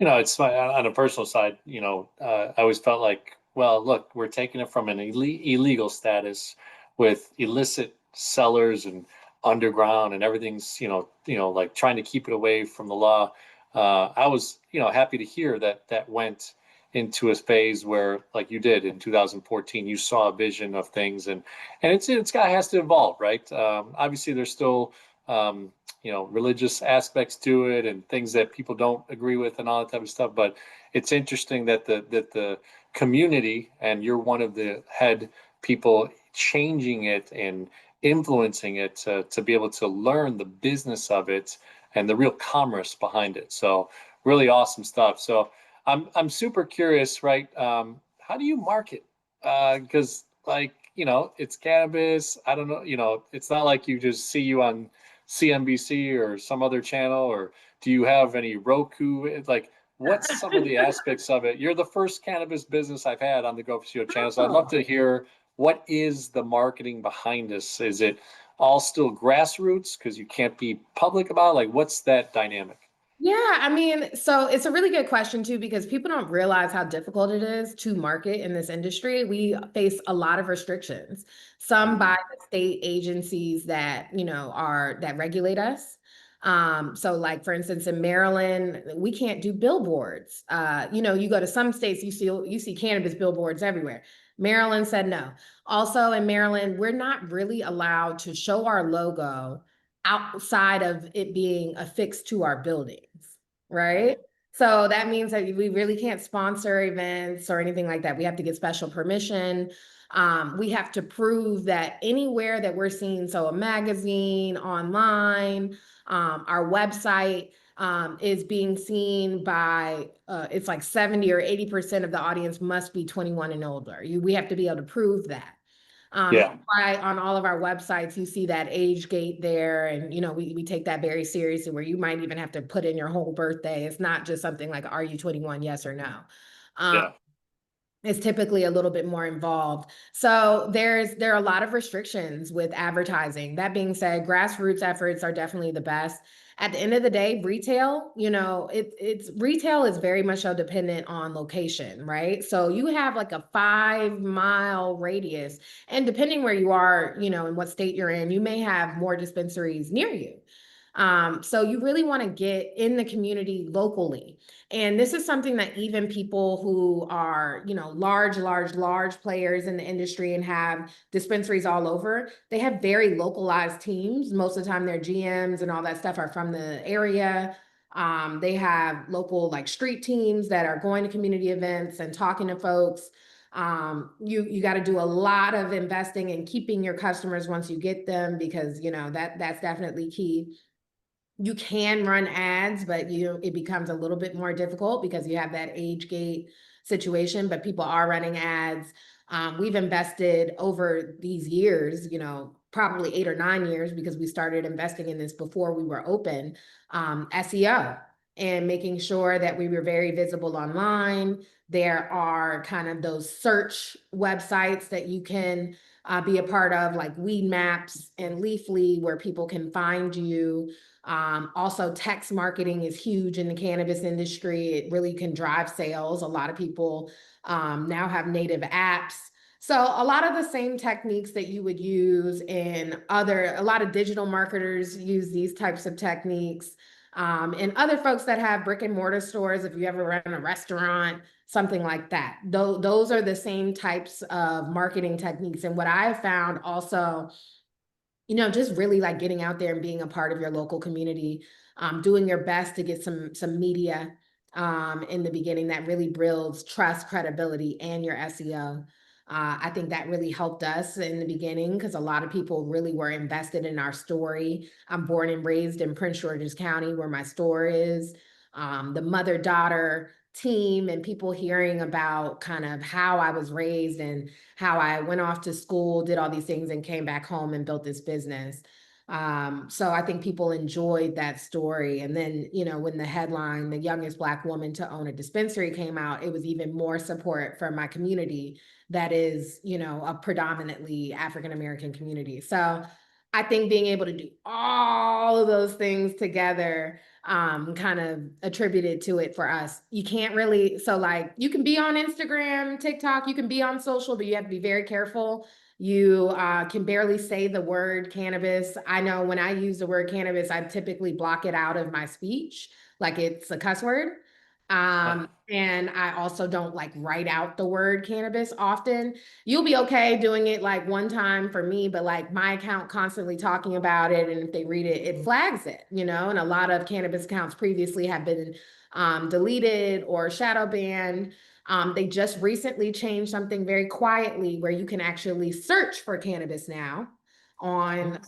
It's on a personal side, I always felt like, well, look, we're taking it from an illegal status with illicit sellers and underground and everything's, like trying to keep it away from the law. I was, happy to hear that that went into a phase where, like you did in 2014, you saw a vision of things, and it's got has to evolve, right? Obviously, there's still religious aspects to it and things that people don't agree with and all that type of stuff. But it's interesting that the community, and you're one of the head people changing it and influencing it to be able to learn the business of it and the real commerce behind it. So really awesome stuff. So I'm super curious, right? How do you market? Because it's cannabis. I don't know, it's not like you just see you on CNBC or some other channel, or do you have any Roku? Like, what's some of the aspects of it? You're the first cannabis business I've had on the Go for CEO channel, so I'd love to hear what is the marketing behind this. Is it all still grassroots because you can't be public about it? Like, what's that dynamic? Yeah, I mean, so it's a really good question too, because people don't realize how difficult it is to market in this industry. We face a lot of restrictions, some Mhm. by the state agencies that, that regulate us. So like for instance, in Maryland, we can't do billboards. You go to some states, you see cannabis billboards everywhere. Maryland said no. Also in Maryland, we're not really allowed to show our logo outside of it being affixed to our buildings, right? So that means that we really can't sponsor events or anything like that. We have to get special permission. We have to prove that anywhere that we're seen, so a magazine, online, our website, is being seen by, it's like 70 or 80% of the audience must be 21 and older. We have to be able to prove that. Yeah, Why on all of our websites you see that age gate there, and we take that very seriously, where you might even have to put in your whole birthday. It's not just something like, are you 21, yes or no. um, yeah, is typically a little bit more involved. So there are a lot of restrictions with advertising. That being said, grassroots efforts are definitely the best. At the end of the day, retail, it's retail is very much so dependent on location, right? So you have like a 5 mile radius, and depending where you are, and what state you're in, you may have more dispensaries near you. So you really want to get in the community locally. And this is something that even people who are, large players in the industry and have dispensaries all over, they have very localized teams. Most of the time, their GMs and all that stuff are from the area. They have local like street teams that are going to community events and talking to folks. You got to do a lot of investing in keeping your customers once you get them, because that's definitely key. You can run ads, but it becomes a little bit more difficult because you have that age gate situation, but people are running ads. We've invested over these years, probably 8 or 9 years, because we started investing in this before we were open, SEO, and making sure that we were very visible online. There are kind of those search websites that you can be a part of, like Weed Maps and Leafly, where people can find you. Also, text marketing is huge in the cannabis industry. It really can drive sales. A lot of people now have native apps. So a lot of the same techniques that you would use a lot of digital marketers use these types of techniques. And other folks that have brick and mortar stores, if you ever run a restaurant, something like that. Those are the same types of marketing techniques. And what I have found also, just really like getting out there and being a part of your local community, doing your best to get some media in the beginning that really builds trust, credibility, and your SEO. I think that really helped us in the beginning because a lot of people really were invested in our story. I'm born and raised in Prince George's County, where my store is. The mother-daughter team and people hearing about kind of how I was raised and how I went off to school, did all these things, and came back home and built this business. So I think people enjoyed that story. And then, when the headline, "The Youngest Black Woman to Own a Dispensary," came out, it was even more support for my community that is, a predominantly African American community. So I think being able to do all of those things together kind of attributed to it for us. You can't really, so like you can be on Instagram, TikTok, you can be on social, but you have to be very careful. You can barely say the word cannabis. I know when I use the word cannabis, I typically block it out of my speech, like it's a cuss word. And I also don't like write out the word cannabis often. You'll be okay doing it like one time for me, but like my account constantly talking about it, and if they read it, it flags it, and a lot of cannabis accounts previously have been deleted or shadow banned. They just recently changed something very quietly where you can actually search for cannabis now on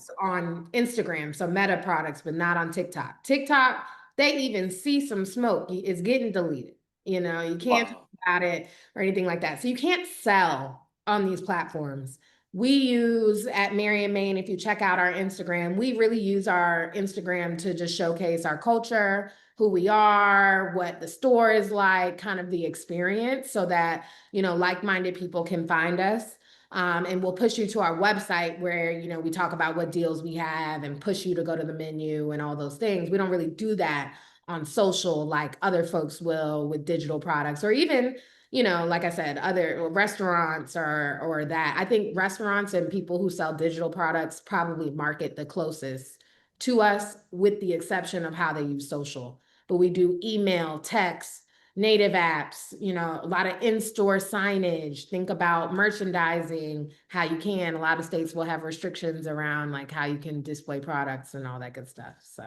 Instagram, so Meta products, but not on TikTok. TikTok, they even see some smoke. It's getting deleted. You can't talk Wow. about it or anything like that. So you can't sell on these platforms. We use at Marion, Maine, if you check out our Instagram, we really use our Instagram to just showcase our culture, who we are, what the store is like, kind of the experience, so that, like-minded people can find us. And we'll push you to our website where, we talk about what deals we have and push you to go to the menu and all those things. We don't really do that on social like other folks will with digital products, or even, like I said, other restaurants or that. I think restaurants and people who sell digital products probably market the closest to us, with the exception of how they use social. But we do email, text, native apps, a lot of in-store signage. Think about merchandising, how you can. A lot of states will have restrictions around like how you can display products and all that good stuff. So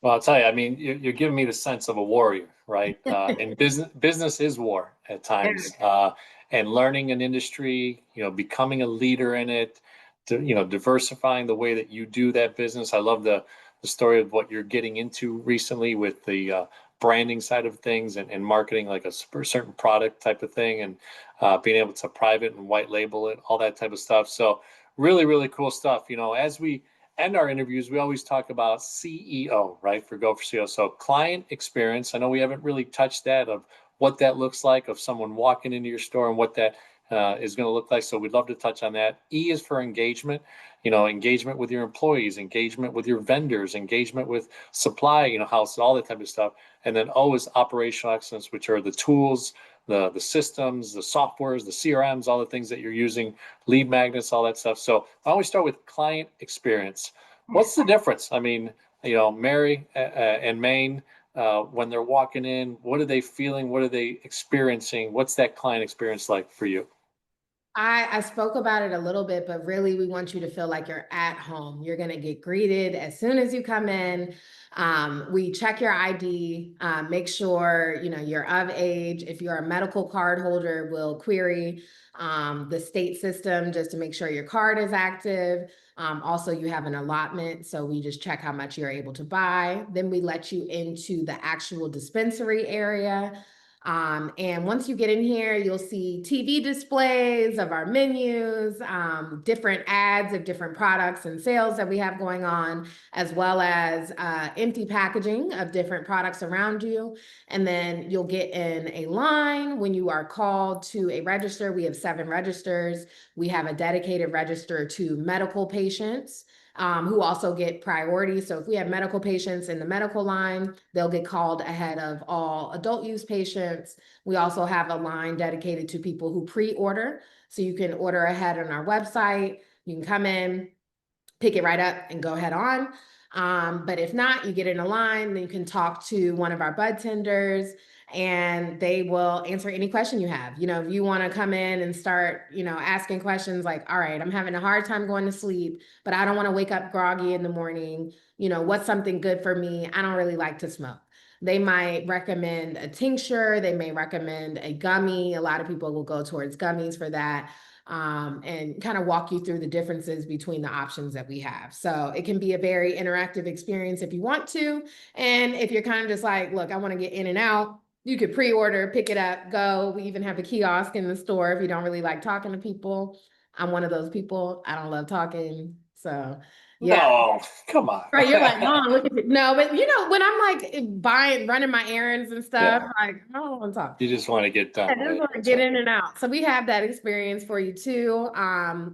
Well, I'll tell you, I mean, you're giving me the sense of a warrior, right? And business is war at times. And learning an industry, becoming a leader in it, diversifying the way that you do that business. I love the story of what you're getting into recently with the branding side of things and marketing like a certain product type of thing, and being able to private and white label it, all that type of stuff. So really, really cool stuff. As we end our interviews, we always talk about CEO, right, for Go for CEO. So client experience. I know we haven't really touched that, of what that looks like, of someone walking into your store and what that is going to look like. So we'd love to touch on that. E is for engagement, engagement with your employees, engagement with your vendors, engagement with supply, house, all that type of stuff. And then O is operational excellence, which are the tools, the systems, the softwares, the CRMs, all the things that you're using, lead magnets, all that stuff. So I always start with client experience. What's the difference? I mean, Mary and Maine, when they're walking in, what are they feeling? What are they experiencing? What's that client experience like for you? I spoke about it a little bit, but really we want you to feel like you're at home. You're going to get greeted as soon as you come in. We check your ID, make sure you're of age. If you're a medical card holder, we'll query the state system just to make sure your card is active. Also, you have an allotment, so we just check how much you're able to buy. Then we let you into the actual dispensary area. And once you get in here, you'll see TV displays of our menus, different ads of different products and sales that we have going on, as well as empty packaging of different products around you. And then you'll get in a line when you are called to a register. We have 7 registers. We have a dedicated register to medical patients. Who also get priority. So if we have medical patients in the medical line, they'll get called ahead of all adult use patients. We also have a line dedicated to people who pre-order. So you can order ahead on our website. You can come in, pick it right up and go head on. But if not, you get in a line, then you can talk to one of our bud tenders and they will answer any question you have. If you want to come in and start, asking questions like, all right, I'm having a hard time going to sleep, but I don't want to wake up groggy in the morning. What's something good for me? I don't really like to smoke. They might recommend a tincture. They may recommend a gummy. A lot of people will go towards gummies for that. And kind of walk you through the differences between the options that we have. So it can be a very interactive experience if you want to. And if you're kind of just like, look, I want to get in and out, you could pre-order, pick it up, go. We even have a kiosk in the store if you don't really like talking to people. I'm one of those people. I don't love talking. So yeah. No, come on. Right, you're like, Mom, look at it. No, but when I'm like buying, running my errands and stuff, Yeah, like, I don't want to talk. you just want to get I done just with it. want to That's get right. in and out. So we have that experience for you too.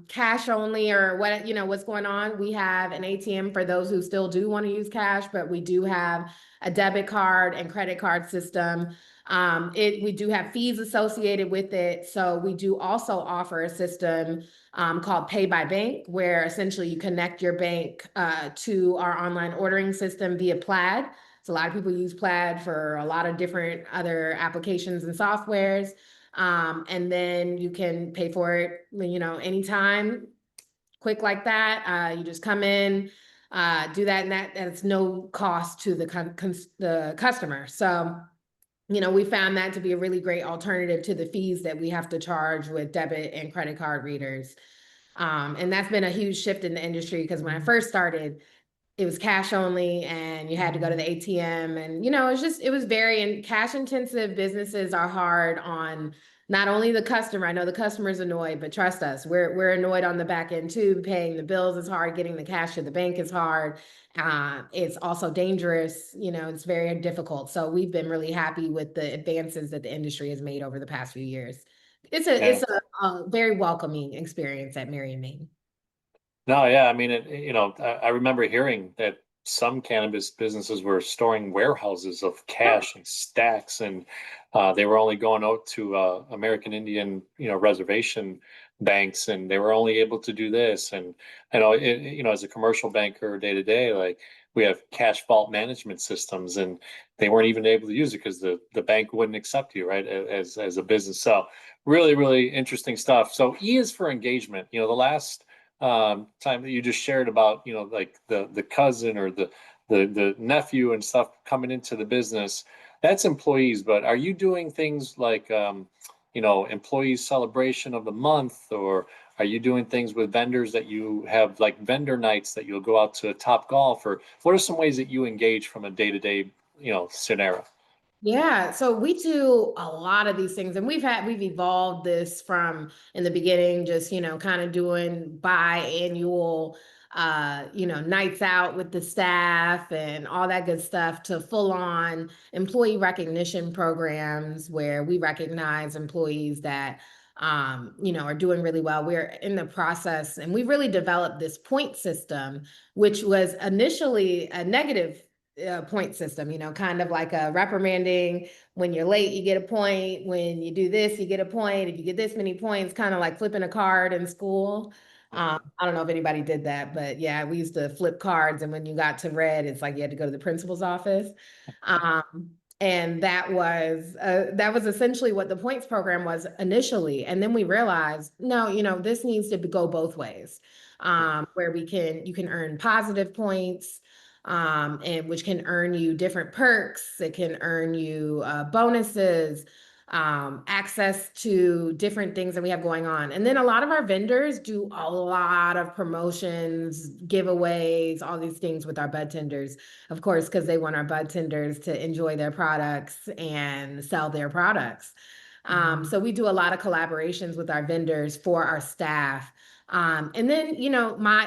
Cash only or what's going on. We have an ATM for those who still do want to use cash, but we do have a debit card and credit card system. We do have fees associated with it. So we do also offer a system called Pay by Bank, where essentially you connect your bank to our online ordering system via Plaid. So a lot of people use Plaid for a lot of different other applications and softwares. And then you can pay for it, anytime, quick like that. You just come in, do that, and that's no cost to the customer. So, we found that to be a really great alternative to the fees that we have to charge with debit and credit card readers. And that's been a huge shift in the industry because when I first started, it was cash only and you had to go to the ATM and it was very cash intensive businesses are hard on not only the customer. I know the customer's annoyed, but trust us, we're annoyed on the back end too. Paying the bills is hard, getting the cash to the bank is hard. It's also dangerous, it's very difficult. So we've been really happy with the advances that the industry has made over the past few years. It's a Yeah. it's a very welcoming experience at Mary and Main. No, yeah. I mean, I remember hearing that some cannabis businesses were storing warehouses of cash and stacks, and they were only going out to American Indian, reservation banks, and they were only able to do this. And as a commercial banker day to day, like we have cash vault management systems, and they weren't even able to use it because the bank wouldn't accept you, right, as a business. So really, really interesting stuff. So E is for engagement. The last time that you just shared about like the cousin or the nephew and stuff coming into the business, that's employees. But are you doing things like employees celebration of the month, or are you doing things with vendors that you have like vendor nights that you'll go out to Top Golf, or what are some ways that you engage from a day-to-day scenario? Yeah, so we do a lot of these things, and we've evolved this from in the beginning, just kind of doing biannual nights out with the staff and all that good stuff to full on employee recognition programs where we recognize employees that are doing really well. We're in the process, and we really developed this point system, which was initially a negative point system, kind of like a reprimanding. When you're late, you get a point. When you do this, you get a point. If you get this many points, kind of like flipping a card in school. I don't know if anybody did that, but yeah, we used to flip cards, and when you got to red, it's like you had to go to the principal's office. Um, and that was essentially what the points program was initially. And then we realized, no, this needs to go both ways. Where you can earn positive points, and which can earn you different perks. It can earn you bonuses, access to different things that we have going on. And then a lot of our vendors do a lot of promotions, giveaways, all these things with our bud tenders, of course, because they want our bud tenders to enjoy their products and sell their products. So we do a lot of collaborations with our vendors for our staff. And then,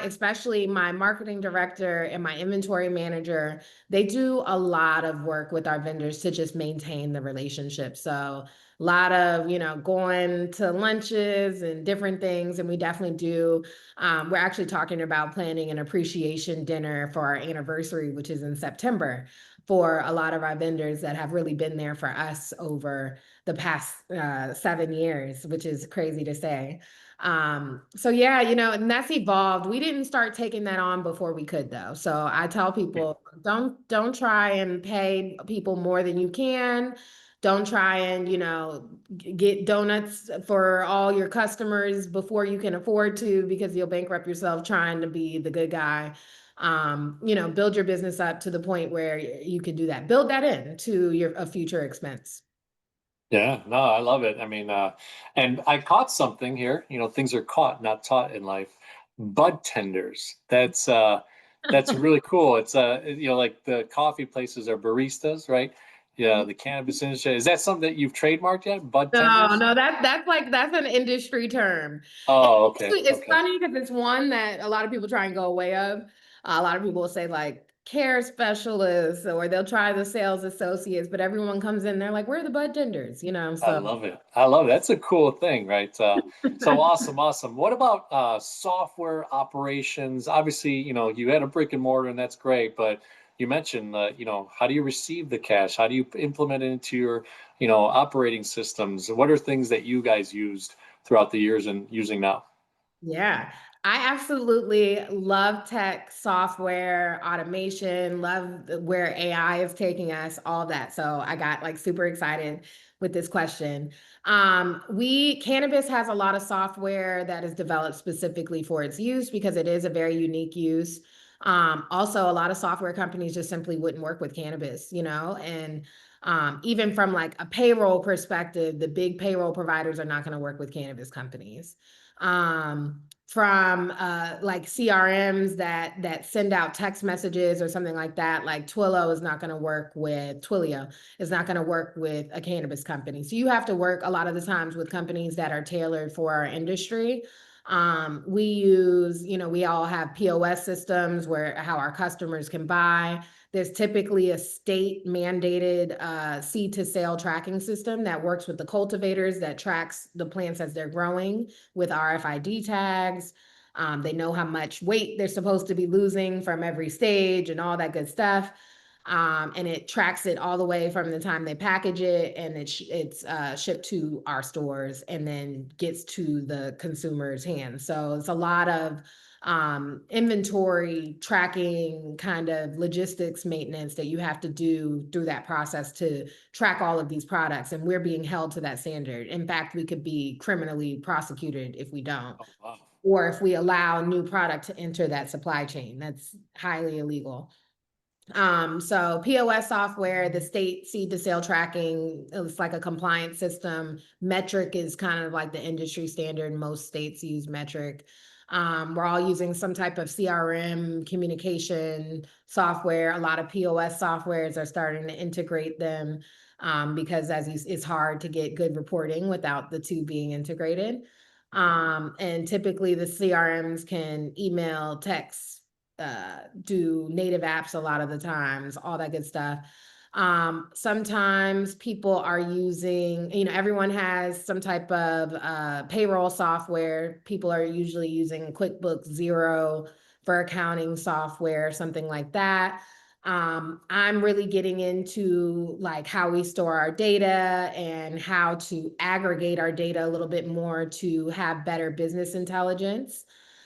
especially my marketing director and my inventory manager, they do a lot of work with our vendors to just maintain the relationship. So a lot of, going to lunches and different things. And we definitely do. We're actually talking about planning an appreciation dinner for our anniversary, which is in September, for a lot of our vendors that have really been there for us over the past 7 years, which is crazy to say. So yeah, and that's evolved. We didn't start taking that on before we could though. So I tell people, don't try and pay people more than you can. Don't try and, get donuts for all your customers before you can afford to, because you'll bankrupt yourself trying to be the good guy. Build your business up to the point where you can do that. Build that in to a future expense. Yeah, no, I love it. I mean, and I caught something here. Things are caught, not taught in life. Bud tenders. That's really cool. It's like the coffee places are baristas, right? Yeah, the cannabis industry. Is that something that you've trademarked yet? Bud No, tenders? no, that's an industry term. And Oh, okay, it's okay. funny because it's one that a lot of people try and go away of. A lot of people will say like care specialists, or they'll try the sales associates, but everyone comes in, they're like, "We're the bud tenders," I so. love it. I love it. That's a cool thing, right? So awesome, awesome. What about software operations? Obviously, you had a brick and mortar, and that's great. But you mentioned, how do you receive the cash? How do you implement it into your, operating systems? What are things that you guys used throughout the years and using now? Yeah, I absolutely love tech, software, automation, love where AI is taking us, all that. So I got like super excited with this question. Cannabis has a lot of software that is developed specifically for its use because it is a very unique use. Also, a lot of software companies just simply wouldn't work with cannabis, and even from like a payroll perspective, the big payroll providers are not going to work with cannabis companies. From like CRMs that send out text messages or something like that, like Twilio is not going to work with a cannabis company. So you have to work a lot of the times with companies that are tailored for our industry. We all have POS systems where how our customers can buy. There's typically a state mandated seed to sale tracking system that works with the cultivators that tracks the plants as they're growing with RFID tags. They know how much weight they're supposed to be losing from every stage and all that good stuff. And it tracks it all the way from the time they package it, and it's shipped to our stores and then gets to the consumer's hands. So it's a lot of inventory tracking, kind of logistics maintenance that you have to do through that process to track all of these products. And we're being held to that standard. In fact, we could be criminally prosecuted if we don't, Oh, wow. or if we allow new product to enter that supply chain. That's highly illegal. So POS software, the state seed to sale tracking, it's like a compliance system. Metric is kind of like the industry standard. Most states use Metric. We're all using some type of CRM communication software. A lot of POS softwares are starting to integrate them, because it's hard to get good reporting without the two being integrated. And typically the CRMs can email, text, do native apps a lot of the times, all that good stuff. Sometimes people are using, everyone has some type of payroll software. People are usually using QuickBooks Zero for accounting software, something like that. I'm really getting into like how we store our data and how to aggregate our data a little bit more to have better business intelligence.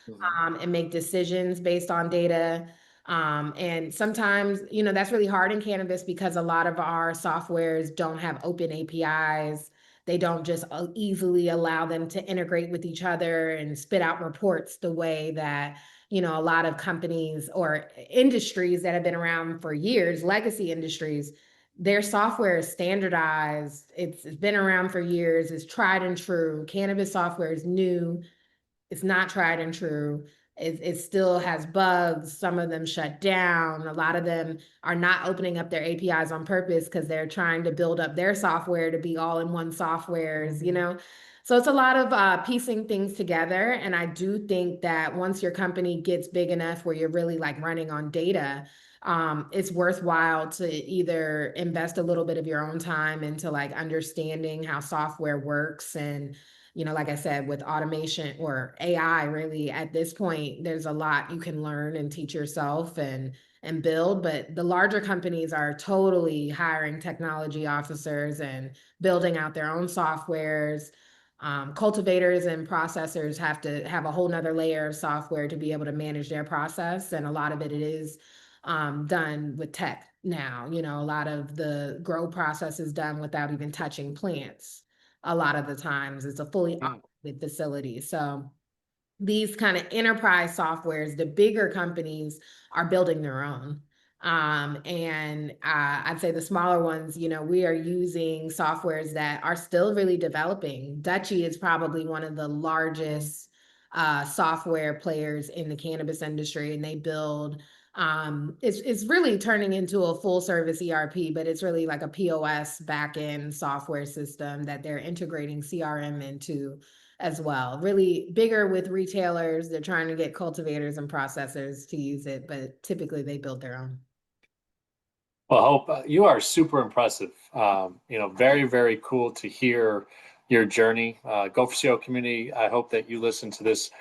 Mhm. and make decisions based on data. And sometimes, that's really hard in cannabis because a lot of our softwares don't have open APIs. They don't just easily allow them to integrate with each other and spit out reports the way that, a lot of companies or industries that have been around for years, legacy industries, their software is standardized. It's been around for years. It's tried and true. Cannabis software is new. It's not tried and true. It still has bugs. Some of them shut down. A lot of them are not opening up their APIs on purpose because they're trying to build up their software to be all in one softwares. So it's a lot of piecing things together. And I do think that once your company gets big enough where you're really like running on data, it's worthwhile to either invest a little bit of your own time into like understanding how software works and like I said, with automation or AI, really at this point, there's a lot you can learn and teach yourself and build. But the larger companies are totally hiring technology officers and building out their own softwares. Cultivators and processors have to have a whole nother layer of software to be able to manage their process. And a lot of it is done with tech now. A lot of the grow process is done without even touching plants a lot of the times. It's a fully Mm. automated facility. So these kind of enterprise softwares, the bigger companies are building their own. And I'd say the smaller ones, we are using softwares that are still really developing. Dutchy is probably one of the largest software players in the cannabis industry, and they build it's really turning into a full service ERP, but it's really like a POS backend software system that they're integrating CRM into as well. Really bigger with retailers. They're trying to get cultivators and processors to use it, but typically they build their own. Well, Hope, you are super impressive. Very, very cool to hear your journey. Go for CO community. I hope that you listen to this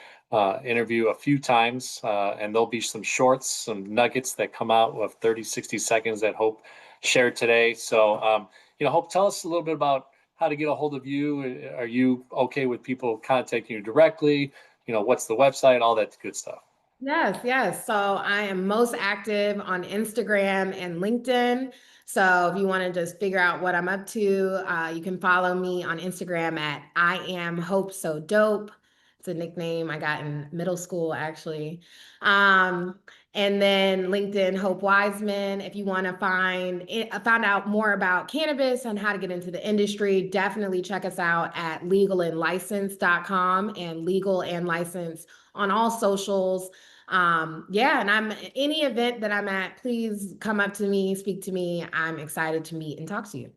interview a few times, and there'll be some shorts, some nuggets that come out of 30, 60 seconds that Hope shared today. So, Hope, tell us a little bit about how to get a hold of you. Are you okay with people contacting you directly? What's the website, all that good stuff. Yes, yes. So I am most active on Instagram and LinkedIn. So if you want to just figure out what I'm up to, you can follow me on Instagram at I am Hope So Dope. It's a nickname I got in middle school, actually. Um, and then LinkedIn, Hope Wiseman. If you want to find out more about cannabis and how to get into the industry, definitely check us out at legalandlicense.com and legal and license on all socials. Yeah, and I'm any event that I'm at, please come up to me, speak to me. I'm excited to meet and talk to you.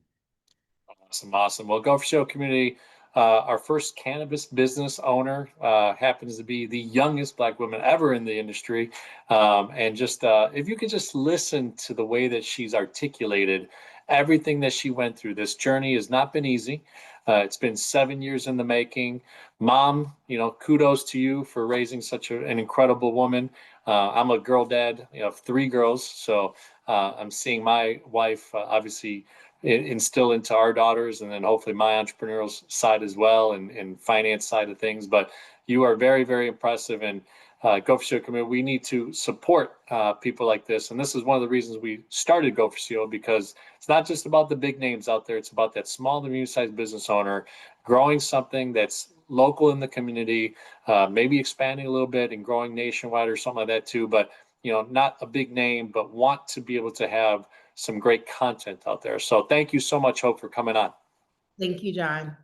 Awesome, awesome. Well, Go for Show community, our first cannabis business owner happens to be the youngest Black woman ever in the industry. And just if you could just listen to the way that she's articulated everything that she went through, this journey has not been easy. It's been 7 years in the making. Mom, kudos to you for raising such an incredible woman. I'm a girl dad, of three girls, so I'm seeing my wife obviously instill into our daughters, and then hopefully my entrepreneurial side as well, and finance side of things. But you are very, very impressive, and Go for CO community. We need to support people like this, and this is one of the reasons we started Go for CO, because it's not just about the big names out there. It's about that small to medium-sized business owner growing something that's local in the community, maybe expanding a little bit and growing nationwide or something like that too. But not a big name, but want to be able to have some great content out there. So thank you so much, Hope, for coming on. Thank you, John.